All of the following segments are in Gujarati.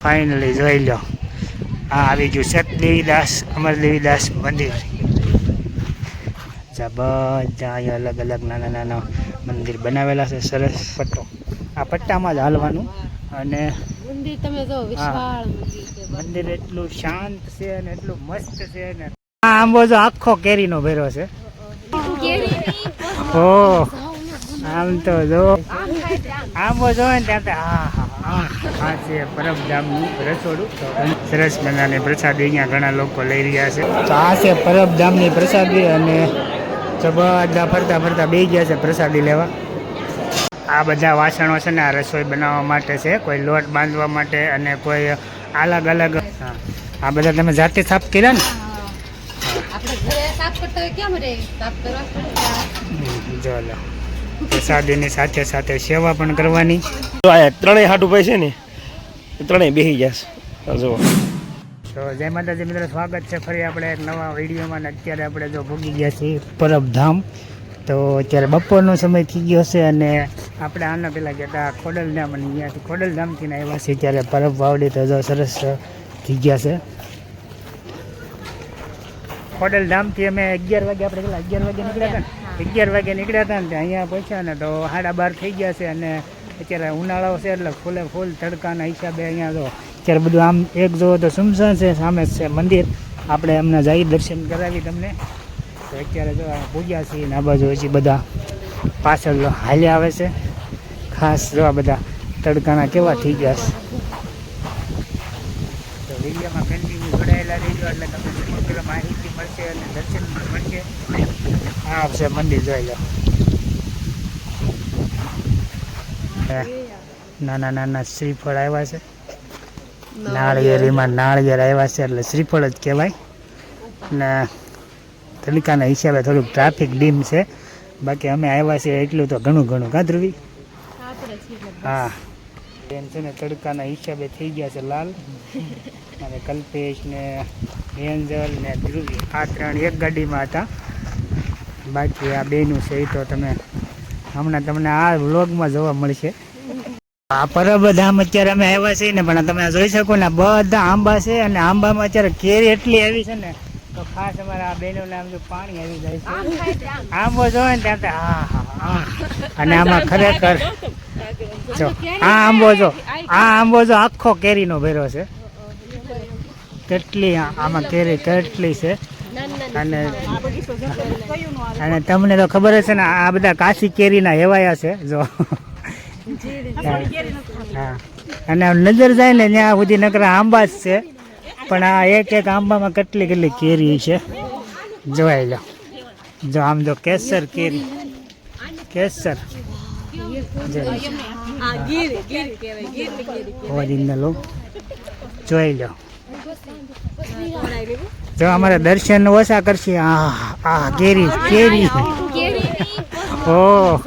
ફાઇનલી જોઈ લો, આ આવી ગયું સત દેવીદાસ અમર દેવીદાસ મંદિર. બધા અહીંયા અલગ અલગ નાના નાના મંદિર બનાવેલા છે. સરસ પટ્ટો, આ પટ્ટામાં જ હાલવાનું. અને મંદિર તમે જો વિશાળ મંદિર એટલું શાંત છે અને એટલું મસ્ત છે ને. આ આંબો જો આખો કેરીનો ભેરો છે. ઓ આમ તો જો આંબો જોવે ને ત્યાં આ છે પરબધામનું રસોડું. સરસ મજાની પ્રસાદી અહીંયા ઘણા લોકો લઈ રહ્યા છે. તો આ છે પરબધામની પ્રસાદી અને બધા ફરતા ફરતા બેસી ગયા છે પ્રસાદી લેવા. આ બધા વાસણો છે ને આ રસોઈ બનાવવા માટે છે, કોઈ લોટ બાંધવા માટે અને કોઈ અલગ અલગ. આ બધા તમે જાતે સાફ કર્યા ને? ચાલો, પ્રસાદીની સાથે સાથે સેવા પણ કરવાની. ત્રણેય હાટું ભાઈ છે ને ત્રણેય બેસી જશે. જો તો જય માતાજી મિત્રો, સ્વાગત છે ફરી આપણે એક નવા વિડીયોમાં. અત્યારે આપણે જો ભોગી ગયા છીએ પરબધામ. તો અત્યારે બપોરનો સમય થઈ ગયો છે અને આપણે આના પહેલાં કહેતા ખોડલધામ અને અહીંયાથી ખોડલધામથી આવ્યા છીએ ત્યારે પરબ વાવડી તો જો સરસ થઈ ગયા છે. ખોડલધામથી અમે 11 વાગે આપણે પેલા 11 વાગે નીકળ્યા હતા ને 11 વાગે નીકળ્યા હતા ને અહીંયા પહોંચ્યા ને તો 12:30 થઈ ગયા છે. અને અત્યારે ઉનાળો છે એટલે ફૂલે ફૂલ તડકાના હિસાબે અહીંયા જો અત્યારે બધું આમ એક જોવો તો સુમસાન છે, સામે છે મંદિર. આપણે એમના જઈ દર્શન કરાવી તમને. તો અત્યારે જો પૂજ્યા છીએ ને આ બાજુ હજી બધા પાછળ હાલ્યા આવે છે. ખાસ જો આ બધા તડકાના કેવા થઈ ગયા છે. તો વિડીયોમાં કન્ટિન્યુ જોડાયેલા રહીજો એટલે તમને સમગ્ર માહિતી મળશે અને દર્શન મળશે. આ છે મંદિર જોઈ લો. નાના નાના શ્રીફળ આવ્યા છે. નાળિયેરીમાં નાળિયેર આવ્યા છે એટલે શ્રીફળ જ કહેવાય. ને તડકાના હિસાબે થોડુંક ટ્રાફિક ડીમ છે, બાકી અમે આવ્યા છીએ એટલું તો ઘણું ઘણું કાધરવી. હા એમ છે ને તડકાના હિસાબે થઈ ગયા છે લાલ. અને કલ્પેશ ને એન્જલ ને ધ્રુવી આ ત્રણ એક ગાડીમાં હતા. બાકી આ બેનું છે એ તો તમે હમણાં તમને આ વ્લોગમાં જોવા મળશે. આ પરબધામ અત્યારે અમે આવ્યા છીએ ને, પણ તમે જોઈ શકો ને બધા આંબા છે અને આંબામાં અત્યારે કેરી એટલી આવી છે ને તો ખાસ અમારા આ બહેનોને આમ જો પાણી આવી જાય છે. આંબો જોવે ને ત્યાં હા. અને આમાં ખરેખર જો આ આંબો જો આખો કેરીનો ભેરો છે. કેટલી આમાં કેરી કેટલી છે. અને તમને તો ખબર હશે ને આ બધા કાશી કેરીના હેવાયા છે જો. હા અને નજર જાય ને ત્યાં સુધી નકરા આંબા જ છે, પણ આ એક એક આંબામાં કેટલી કેટલી કેરી છે જોવાઈ લો. જો આમ જો કેસર કેરી, કેસર ઓરિજિનલ જોઈ લો. જો અમારે દર્શન ઓછા કરશે. આ કેરી કેરી ઓ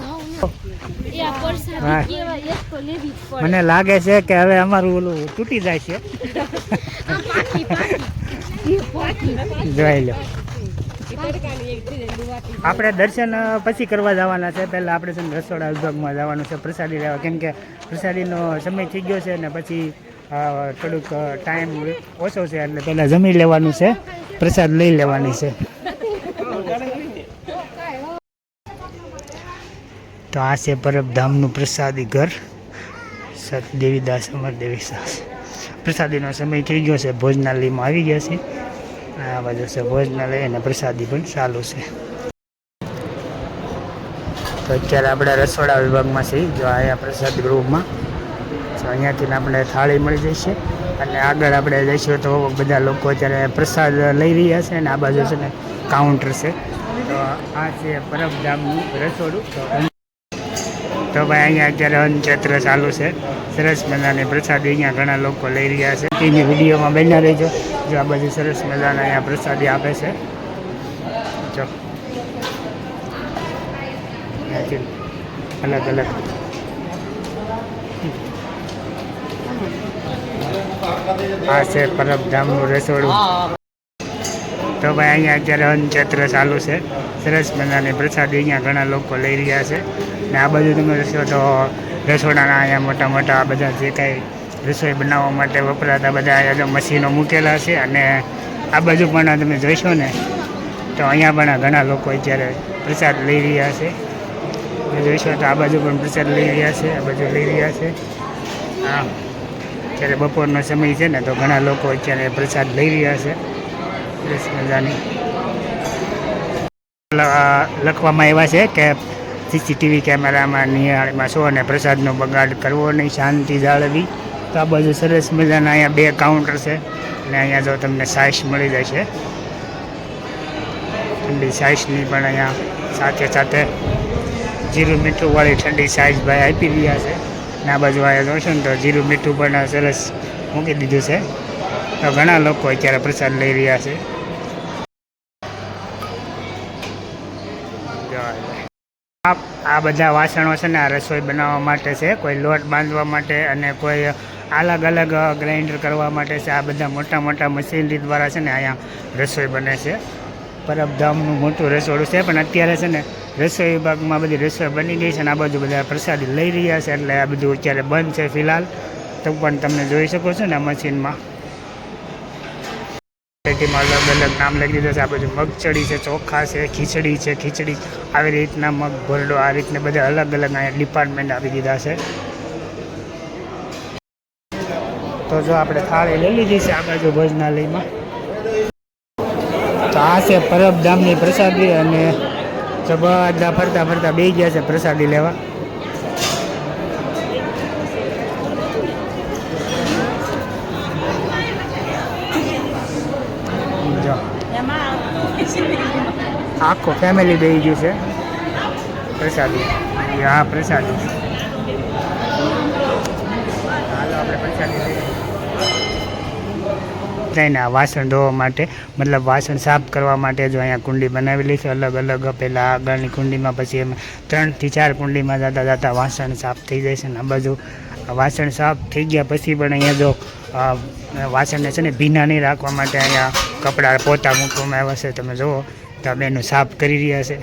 મને લાગે છે કે હવે અમારું ઓલું તૂટી જાય છે. જોઈ લો, આપણે દર્શન પછી કરવા જવાના છે. પહેલાં આપણે છે ને રસોડા વિભાગમાં જવાનું છે પ્રસાદી લેવા, કેમ કે પ્રસાદીનો સમય થઈ ગયો છે ને પછી થોડુંક ટાઈમ ઓછો છે એટલે પહેલાં જમી લેવાનું છે, પ્રસાદ લઈ લેવાની છે. તો આ છે પરબધામનું પ્રસાદી ઘર સત દેવીદાસ અમર દેવીદાસ. પ્રસાદીનો સમય થઈ ગયો છે, ભોજનાલયમાં આવી ગયા છે. આ બાજુ છે ભોજનાલય અને પ્રસાદી પણ ચાલુ છે. તો અત્યારે આપણે રસોડા વિભાગમાં છીએ. જો અહીંયા પ્રસાદ ગૃહમાં તો અહીંયાથી આપણે થાળી મળી જશે અને આગળ આપણે જઈશું તો બધા લોકો અત્યારે પ્રસાદ લઈ રહ્યા છે અને આ બાજુ છે ને કાઉન્ટર છે. તો આ છે પરબધામનું રસોડું. તો ભાઈ અહીંયા અત્યારે અન્નક્ષેત્ર ચાલુ છે. સરસ મજાની પ્રસાદી અહીંયા ઘણા લોકો લઈ રહ્યા છે. એની વિડીયોમાં બન્યા રહેજો. જો આ બાજુ સરસ મજાના અહીંયા પ્રસાદી આપે છે. જો અલગ અલગ આ છે પરબધામનું રસોડું. તો ભાઈ અહીંયા અત્યારે અન્નક્ષેત્ર ચાલુ છે. સરસ મજાની પ્રસાદી અહીંયા ઘણા લોકો લઈ રહ્યા છે. ને આ બાજુ તમે જશો તો રસોડાના અહીંયા મોટા મોટા આ બધા જે કાંઈ રસોઈ બનાવવા માટે વપરાતા બધા અહીંયા જો મશીનો મૂકેલા છે. અને આ બાજુ પણ તમે જોઈશો ને તો અહીંયા પણ ઘણા લોકો અત્યારે પ્રસાદ લઈ રહ્યા છે. તમે જોઈશો તો આ બાજુ પણ પ્રસાદ લઈ રહ્યા છે, આ બાજુ લઈ રહ્યા છે. હા, અત્યારે બપોરનો સમય છે ને તો ઘણા લોકો અત્યારે પ્રસાદ લઈ રહ્યા છે. સરસ મજાની લખવામાં આવ્યા છે કે સીસીટીવી કેમેરામાં નિહાળમાં છો અને પ્રસાદનો બગાડ કરવો નહીં, શાંતિ જાળવી. તો આ બાજુ સરસ મજાના અહીંયા 2 કાઉન્ટર છે અને અહીંયા જો તમને સાઈસ મળી જશે, ઠંડી સાઈસની પણ અહીંયા સાથે સાથે જીરું મીઠુંવાળી ઠંડી સાઈસ ભાઈ આપી રહ્યા છે. અને આ બાજુ અહીંયા જોશો ને તો જીરું મીઠું પણ સરસ મૂકી દીધું છે. તો ઘણા લોકો અત્યારે પ્રસાદ લઈ રહ્યા છે. આ બધા વાસણો છે ને આ રસોઈ બનાવવા માટે છે, કોઈ લોટ બાંધવા માટે અને કોઈ અલગ અલગ ગ્રાઇન્ડર કરવા માટે છે. આ બધા મોટા મોટા મશીનરી દ્વારા છે ને અહીંયા રસોઈ બને છે. પરબધામનું મોટું રસોડું છે, પણ અત્યારે છે ને રસોઈ વિભાગમાં બધી રસોઈ બની ગઈ છે અને આ બાજુ બધા પ્રસાદી લઈ રહ્યા છે, એટલે આ બધું અત્યારે બંધ છે ફિલહાલ. તો પણ તમે જોઈ શકો છો ને આ મશીનમાં પેટીમાં અલગ અલગ નામ લખી દીધું છે. આ બાજુ મગચડી છે, ચોખા છે, ખીચડી આવી રીતના મગ ભરડો આ રીતના બધા અલગ અલગ અહીંયા ડિપાર્ટમેન્ટ આપી દીધા છે. તો જો આપણે થાળી લઈ લીધી છે આ બાજુ ભોજનાલયમાં. તો આ છે પરબધામની પ્રસાદી અને બધા ફરતા ફરતા બેસી ગયા છે પ્રસાદી લેવા. આખું ફેમિલી બેસી ગયું છે પ્રસાદી. હા, પ્રસાદી. હાલો આપણે પ્રસાદી લઈએ. આ વાસણ ધોવા માટે મતલબ વાસણ સાફ કરવા માટે જો અહીંયા કુંડી બનાવેલી છે અલગ અલગ. પહેલાં આગળની કુંડીમાં, પછી એમાં 3 થી 4 કુંડીમાં જતા વાસણ સાફ થઈ જાય છે. અને આ બાજુ વાસણ સાફ થઈ ગયા પછી પણ અહીંયા જો વાસણને છે ને ભીના નહીં રાખવા માટે અહીંયા કપડાં પોતા મૂકવામાં આવ્યા છે. તમે જુઓ તો આ બેનું સાફ કરી રહ્યા છે.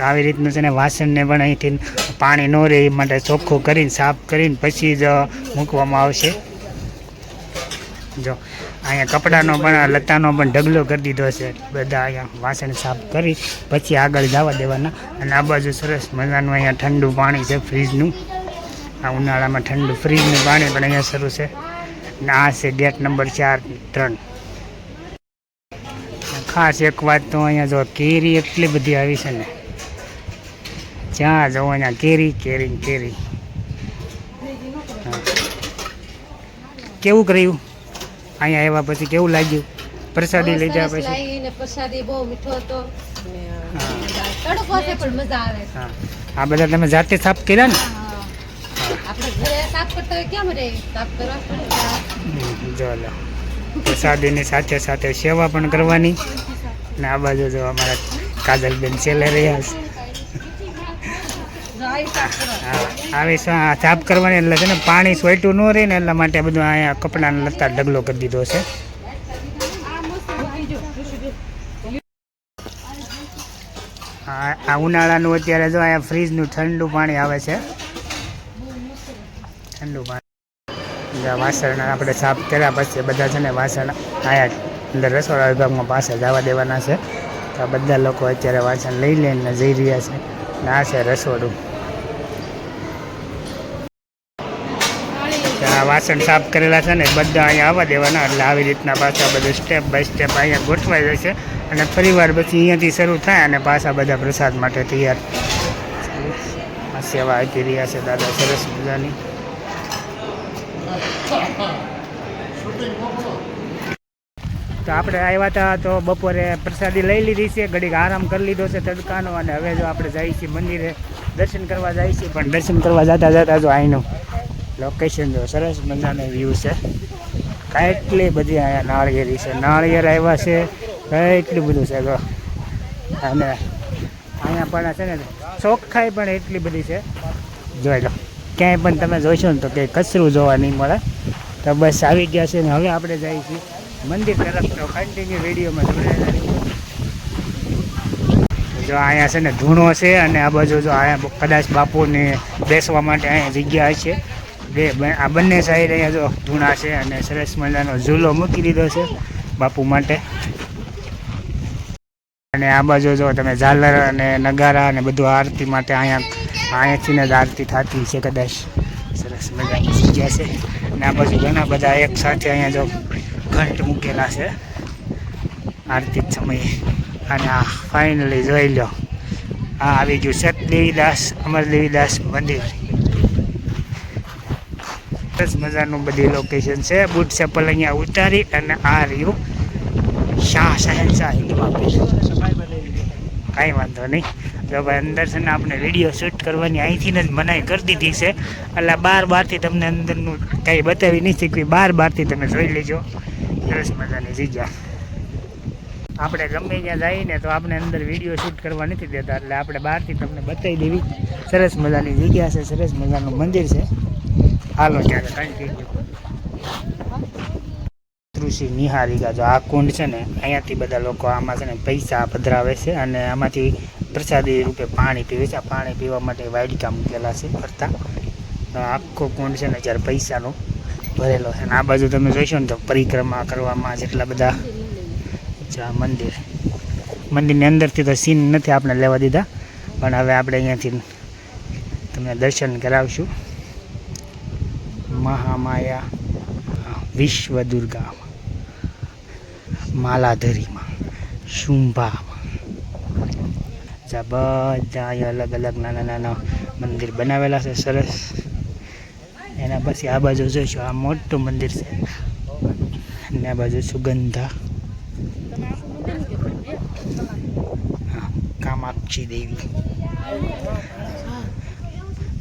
આવી રીતનું છે ને વાસણને પણ અહીંથી પાણી ન રહે એ માટે ચોખ્ખું કરીને સાફ કરીને પછી જ મૂકવામાં આવશે. જો અહીંયા કપડાનો પણ લતાનો પણ ઢગલો કરી દીધો છે. બધા અહીંયા વાસણ સાફ કરી પછી આગળ જવા દેવાના. અને આ બાજુ સરસ મજાનું અહીંયા ઠંડુ પાણી છે ફ્રીજનું. આ ઉનાળામાં ઠંડુ ફ્રીજનું પાણી પણ અહીંયા શરૂ છે. અને આ છે ગેટ નંબર 4-3. ખાસ એક વાત તો અહીંયા જો કેરી એટલી બધી આવી છે ને, જ્યાં જવો અહીંયા કેરી. કેવું કર્યું અહીંયા આવ્યા પછી? કેવું લાગ્યું પ્રસાદી લીધા પછી? પ્રસાદી બહુ મીઠો હતો. તડકો છે પણ મજા આવે. હા, આ બધા તમે જાતે સાફ કર્યા ને? આપણે ઘરે સાફ કરતા હોય કેમ રે સાફ કરવા પડે. ચાલો, પ્રસાદીની સાથે સાથે સેવા પણ કરવાની. અને આ બાજુ જો અમારા કાજલબેન છેલ્લે રહ્યા છે. હા, આવી સાફ કરવાની એટલે છે ને પાણી સોયટું ન રહે ને એટલા માટે બધું અહીંયા કપડાને લતા ઢગલો કરી દીધો છે. આ ઉનાળાનું અત્યારે જો અહીંયા ફ્રીજનું ઠંડુ પાણી આવે છે. ઠંડુ પાણી વાસણ આપણે સાફ કર્યા પછી બધા છે ને વાસણ અહીંયા અંદર રસોડા વિભાગમાં પાસે જવા દેવાના છે. તો બધા લોકો અત્યારે વાસણ લઈ લઈને જઈ રહ્યા છે. અને આ છે રસોડું. આ વાસણ સાફ કરેલા છે ને બધા અહીંયા આવવા દેવાના. એટલે આવી રીતના પાછા બધું સ્ટેપ બાય સ્ટેપ અહીંયા ગોઠવાઈ જશે. અને ફરીવાર પછી અહીંયાથી શરૂ થાય અને પાછા બધા પ્રસાદ માટે તૈયાર. આ સેવા આપી રહ્યા છે દાદા સરસ મજાની. તો આપણે આવ્યા હતા તો બપોરે પ્રસાદી લઈ લીધી છે, ઘડીક આરામ કરી લીધો છે તડકાનો. અને હવે જો આપણે જઈએ છીએ મંદિરે દર્શન કરવા જઈએ છીએ. પણ દર્શન કરવા જતા જો અહીંનું લોકેશન જો સરસ મજાનો વ્યૂ છે. કેટલી બધી અહીંયા નાળિયેરી છે, નાળિયેર આવ્યા છે, એટલું બધું છે. જો અને અહીંયા પણ છે ને ચોખ્ખાઈ પણ એટલી બધી છે. જોઈ લો, ક્યાંય પણ તમે જોઈશો ને તો કંઈ કચરું જોવા નહીં મળે. તો બસ આવી ગયા છે ને હવે આપણે જઈએ છીએ મંદિર તરફ. તો કન્ટિન્યુ વિડીયોમાં જોડાયેલા રહીએ. જો અહીંયા છે ને ધૂણો છે અને આ બાજુ જો અહીંયા કદાચ બાપુને બેસવા માટે અહીંયા જગ્યા છે. આ બંને સાઈડ અહીંયા જો ધૂણા છે અને સરસ મજાનો ઝૂલો મૂકી દીધો છે બાપુ માટે. અને આ બાજુ જો તમે ઝાલર અને નગારા અને બધું આરતી માટે અહીંયાથી જ આરતી થતી છે કદાચ. સરસ મજાની જગ્યા છે. અને આ બાજુ ઘણા બધા એક સાથે અહીંયા જો ઘંટ મૂકેલા છે આરતી સમયે. અને આ ફાઇનલી જોઈ લો, આ આવી ગયું સતદેવીદાસ અમરદેવીદાસ મંદિર. સરસ મજાનું બધી લોકેશન છે. બુટ ચપ્પલ અહીંયા ઉતારી અને આ રહ્યું શાહ શહેનશાહ હિન્દવા. કાંઈ વાંધો નહીં. જો ભાઈ અંદર છે ને આપણે વિડીયો શૂટ કરવાની અહીંથી જ મનાઈ કરી દીધી છે. એટલે બહારથી તમને અંદરનું કંઈ બતાવી નહીં શીખવી, બહારથી તમે જોઈ લેજો. સરસ મજાની જગ્યા. આપણે ગમે ત્યાં જઈએ ને તો આપણે અંદર વિડીયો શૂટ કરવા નથી દેતા, એટલે આપણે બહારથી તમને બતાવી દેવી. સરસ મજાની જગ્યા છે, સરસ મજાનું મંદિર છે. હાલો ત્યારે કન્ટિન્યુ. ઋષિ નિહારિકા જો આ કુંડ છે ને, અહીંયાથી બધા લોકો આમાં છે ને પૈસા પધરાવે છે અને આમાંથી પ્રસાદી રૂપે પાણી પીવે છે. આ પાણી પીવા માટે વાડકા મૂકેલા છે ફરતા. આખો કુંડ છે ને જ્યારે પૈસાનો ભરેલો છે. અને આ બાજુ તમે જોઈશો ને તો પરિક્રમા કરવામાં જેટલા બધા મંદિરની અંદરથી તો સીન નથી આપણે લેવા દીધા, પણ હવે આપણે અહીંયાથી તમને દર્શન કરાવશું. મહામાયા વિશ્વ દુર્ગા, માલાધરીમાં, શુંભામાં, બધા અલગ અલગ નાના નાના મંદિર બનાવેલા છે સરસ. એના પછી આ બાજુ જોઈશું, આ મોટું મંદિર છે. અને આ બાજુ સુગંધા કામાક્ષી દેવી.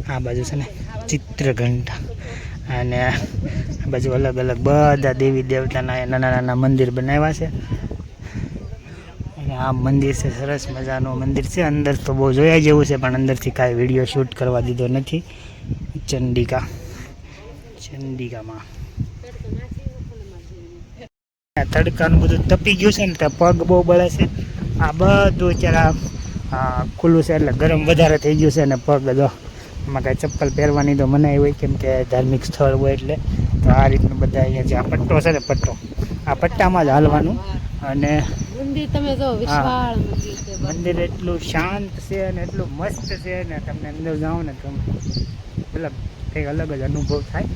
આ બાજુ છે ને ચિત્રઘંટા. અને આ બાજુ અલગ અલગ બધા દેવી દેવતાના નાના નાના મંદિર બનાવ્યા છે. અને આ મંદિર છે સરસ મજાનું મંદિર છે. અંદર તો બહુ જોયા જેવું છે, પણ અંદરથી કાંઈ વિડીયો શૂટ કરવા દીધો નથી. ચંડિકામાં તડકાનું બધું તપી ગયું છે ને, તો પગ બહુ બળે છે. આ બધું અત્યારે ખુલ્લું છે એટલે ગરમ વધારે થઈ ગયું છે. અને પગ જો એમાં કાંઈ ચપ્પલ પહેરવાની તો મનાઈ હોય, કેમ કે ધાર્મિક સ્થળ હોય એટલે. તો આ રીતનું બધા અહીંયા જે આ પટ્ટો છે ને, આ પટ્ટામાં જ હાલવાનું. અને મંદિર એટલું શાંત છે અને એટલું મસ્ત છે ને, તમને અંદર જાઓ ને તો મતલબ કંઈક અલગ જ અનુભવ થાય.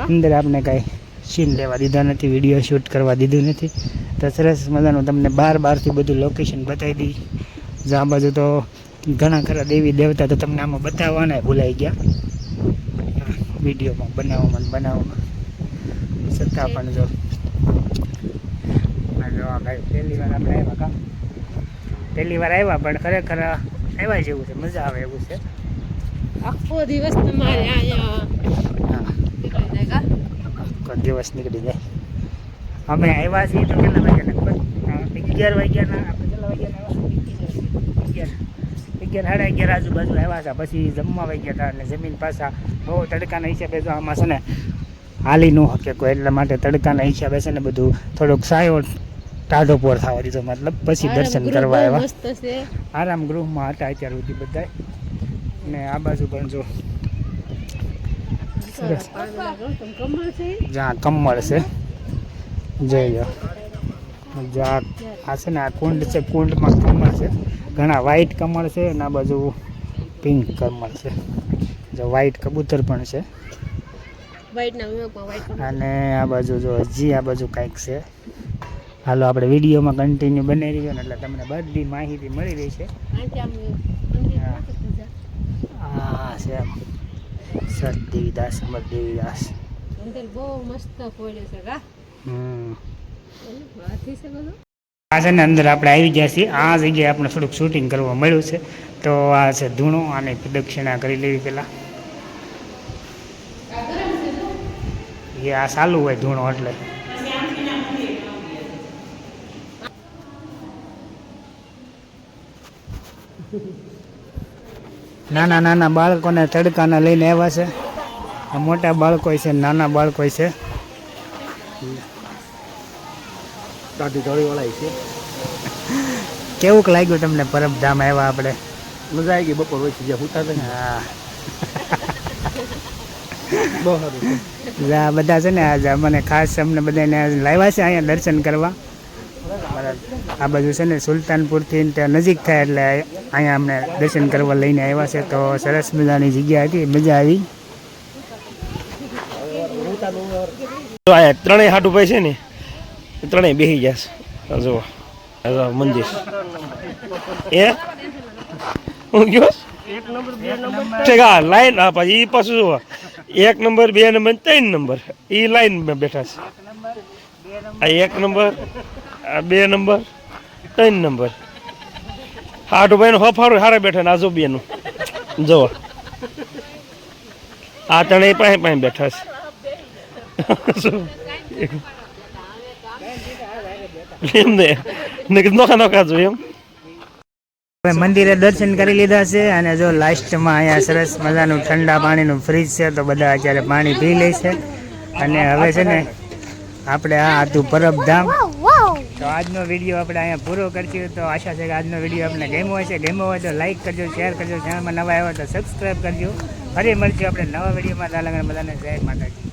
અંદર આપણે કાંઈ સીન લેવા દીધા નથી, વિડીયો શૂટ કરવા દીધું નથી. તો સરસ મજાનું તમને બહારથી બધું લોકેશન બતાવી દઈ. જો આ બાજુ તો ઘણા ખરા દેવી દેવતા તો તમને આમાં બતાવવાના ભૂલાઈ ગયા વિડીયોમાં બનાવવામાં છતાં પણ જો ભાઈ પહેલી વાર આવ્યા પણ ખરેખર આવ્યા જેવું છે, મજા આવે એવું છે. આખો દિવસ તમારે અહીંયા આખો દિવસ નીકળી જાય. અમે આવ્યા છીએ તો કેટલા વાગ્યાના 11 વાગ્યાના, આપણે કેટલા વાગ્યાના 11 સાડા 11 આજુબાજુ આવ્યા હતા. પછી જમવા વાગ્યા હતા અને જમીન પાછા બહુ તડકાના હિસાબે જો આમાં છે ને હાલી ન શકે કોઈ, એટલા માટે તડકાના હિસાબે છે ને બધું થોડોક સાયો ટાઢો પોર થવા દીધો, મતલબ પછી દર્શન કરવા આવ્યા. આરામ ગૃહમાં હતા અત્યાર સુધી બધા. ને આ બાજુ પણ જો સરસ જ્યાં કમળ છે જોઈ લો. આ છે ને આ કુંડ છે, કુંડમાં કમળ છે, ઘણા વ્હાઈટ કમળ છે અને આ બાજુ પિંક કમળ છે. જો વ્હાઈટ કબૂતર પણ છે. અને આ બાજુ જો હજી આ બાજુ કંઈક છે. હાલો આપણે વિડીયોમાં કન્ટિન્યુ બનાવી રહ્યો ને એટલે તમને બધી માહિતી મળી રહી છે. હા છે સતદેવીદાસ અમરદેવીદાસ. આ છે ને અંદર આપણે આવી ગયા છીએ. આ જગ્યાએ આપણે થોડુંક શૂટિંગ કરવા મળ્યું છે. તો આ છે ધૂણો, આને પ્રદક્ષિણા કરી લેવી પહેલાં. એ આ ચાલુ હોય ધૂણો એટલે. નાના નાના બાળકોને તડકાના લઈને આવ્યા છે. આ મોટા બાળકો છે, નાના બાળકો છે. કેવું લાગ્યું તમને પરબધામ આવ્યા આપણે? મજા આવી ગઈ. બપોર પછી જ્યાં ઉતારે. હા બહુ સારું છે. આ બધા છે ને આજે અમને ખાસ અમને બધાને લાવ્યા છે અહીંયા દર્શન કરવા. આ બાજુ છે ને સુલતાનપુરથી ત્યાં નજીક થાય એટલે અહીંયા અમને દર્શન કરવા લઈને આવ્યા છે. તો સરસ મજાની જગ્યા હતી, મજા આવી. તો અહીંયા ત્રણેય હાટુભાઈ છે ને એ ત્રણેય બેસી જશે. જો મંદિર એ હું ગયો ઠીક. હા લાઈન, હા પછી એ પાછું જુઓ 1 નંબર 2 નંબર 3 નંબર એ લાઈનમાં બેઠા છે. આ 1 નંબર, આ 2 નંબર, 3 નંબર. હાટુભાઈ નું હફારું હારે બેઠા ને આ જો બેનું જુઓ આ ત્રણેય પાસે પાસે બેઠા છે. એમ ને નોખા નોખા જો એમ. હવે મંદિરે દર્શન કરી લીધા છે અને જો લાસ્ટમાં અહીંયા સરસ મજાનું ઠંડા પાણીનું ફ્રીજ છે. તો બધા અત્યારે પાણી પી લે છે. અને હવે છે ને આપણે આ હતું પરબધામ. તો આજનો વિડીયો આપણે અહીંયા પૂરો કરશું. તો આશા છે કે આજનો વિડીયો આપણે ગમ્યો હશે. ગમ્યો હોય તો લાઈક કરજો, શેર કરજો, ચેનલમાં નવા આવ્યો તો સબસ્ક્રાઈબ કરજો. ફરી મળશું આપણે નવા વિડીયોમાં. બધાને જય માતાજી.